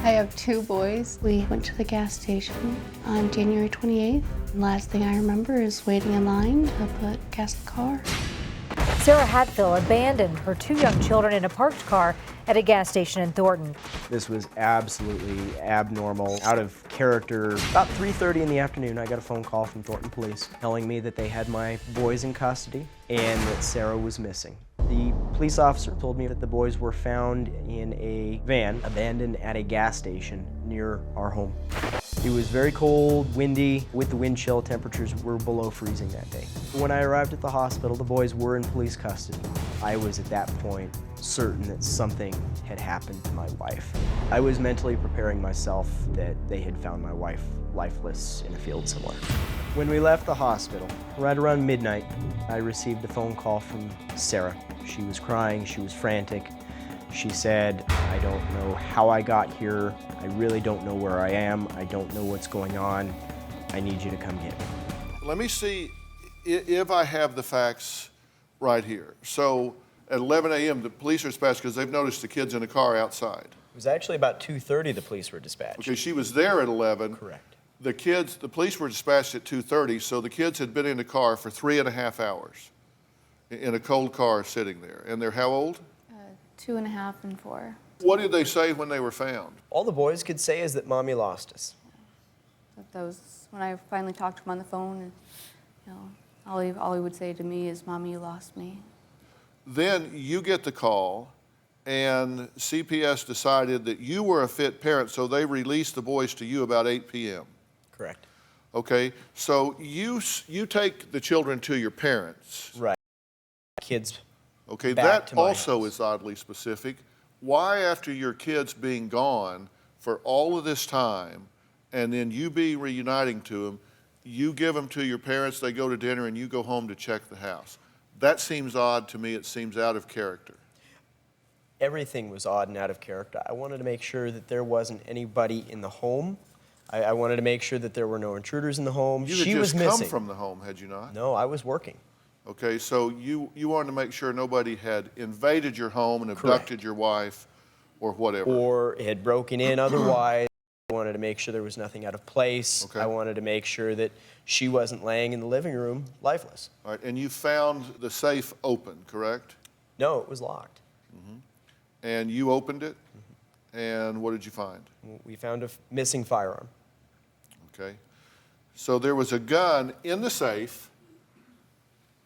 I have two boys. We went to the gas station on January 28th. And last thing I remember is waiting in line to put gas in the car. Sarah Hatfield abandoned her two young children in a parked car at a gas station in Thornton. This was absolutely abnormal, out of character. About 3:30 in the afternoon, I got a phone call from Thornton Police telling me that they had my boys in custody and that Sarah was missing. The police officer told me that the boys were found in a van abandoned at a gas station near our home. It was very cold, windy. With the wind chill, temperatures were below freezing that day. When I arrived at the hospital, the boys were in police custody. I was at that point certain that something had happened to my wife. I was mentally preparing myself that they had found my wife lifeless in a field somewhere. When we left the hospital, right around midnight, I received a phone call from Sarah. She was crying, she was frantic. She said, "I don't know how I got here. I really don't know where I am. I don't know what's going on. I need you to come get me." Let me see if I have the facts right here. So at 11 a.m., the police are dispatched because they've noticed the kids in the car outside. It was actually about 2:30 the police were dispatched. Okay, she was there at 11. Correct. The police were dispatched at 2:30, so the kids had been in the car for 3.5 hours in a cold car sitting there. And they're how old? 2.5 and 4. What did they say when they were found? All the boys could say is that Mommy lost us. That was when I finally talked to him on the phone, and all he would say to me is, "Mommy, you lost me." Then you get the call, and CPS decided that you were a fit parent, so they released the boys to you about 8 p.m. Correct. Okay, so you take the children to your parents. Right. Kids. Okay, Back that to my also house. is oddly specific. Why, after your kids being gone for all of this time, and then you be reuniting to them, you give them to your parents, they go to dinner, and you go home to check the house? That seems odd to me. It seems out of character. Everything was odd and out of character. I wanted to make sure that there wasn't anybody in the home. I wanted to make sure that there were no intruders in the home. You She had was just missing. come from the home, had you not? No, I was working. Okay, so you wanted to make sure nobody had invaded your home and abducted Correct. your wife or whatever. Or had broken in otherwise. I wanted to make sure there was nothing out of place. Okay. I wanted to make sure that she wasn't laying in the living room lifeless. All right, and you found the safe open, correct? No, it was locked. And you opened it, and what did you find? We found a missing firearm. Okay. So there was a gun in the safe,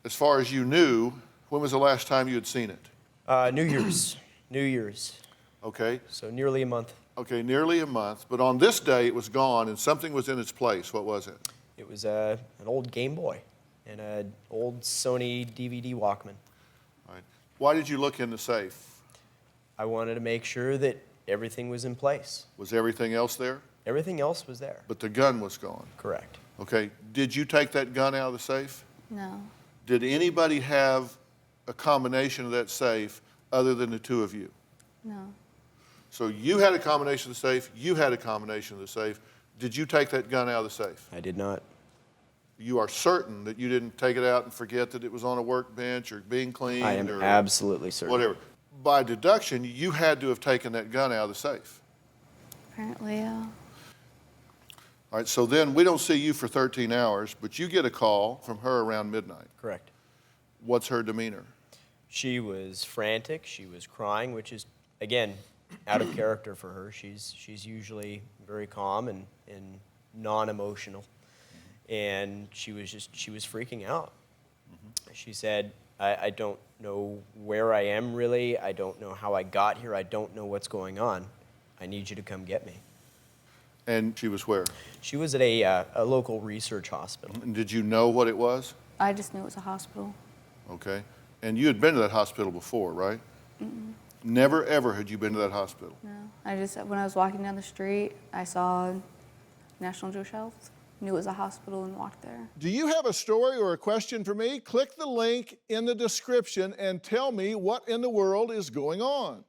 as far as you knew. When was the last time you had seen it? New Year's. New Year's. Okay. So nearly a month. Okay, nearly a month. But on this day, it was gone, and something was in its place. What was it? It was an old Game Boy and an old Sony DVD Walkman. All right. Why did you look in the safe? I wanted to make sure that everything was in place. Was everything else there? Everything else was there. But the gun was gone. Correct. Okay. Did you take that gun out of the safe? No. Did anybody have a combination of that safe other than the two of you? No. So you had a combination of the safe, you had a combination of the safe. Did you take that gun out of the safe? I did not. You are certain that you didn't take it out and forget that it was on a workbench or being cleaned? I am or absolutely certain. whatever. By deduction, you had to have taken that gun out of the safe. Apparently, yeah. All right, so then we don't see you for 13 hours, but you get a call from her around midnight. Correct. What's her demeanor? She was frantic. She was crying, which is, again, out of character for her. She's usually very calm and non-emotional. And she was freaking out. She said, I don't know where I am really. I don't know how I got here. I don't know what's going on. I need you to come get me. And she was where? She was at a local research hospital. And did you know what it was? I just knew it was a hospital. Okay. And you had been to that hospital before, right? Never, ever had you been to that hospital? No. When I was walking down the street, I saw National Jewish Health, knew it was a hospital, and walked there. Do you have a story or a question for me? Click the link in the description and tell me what in the world is going on.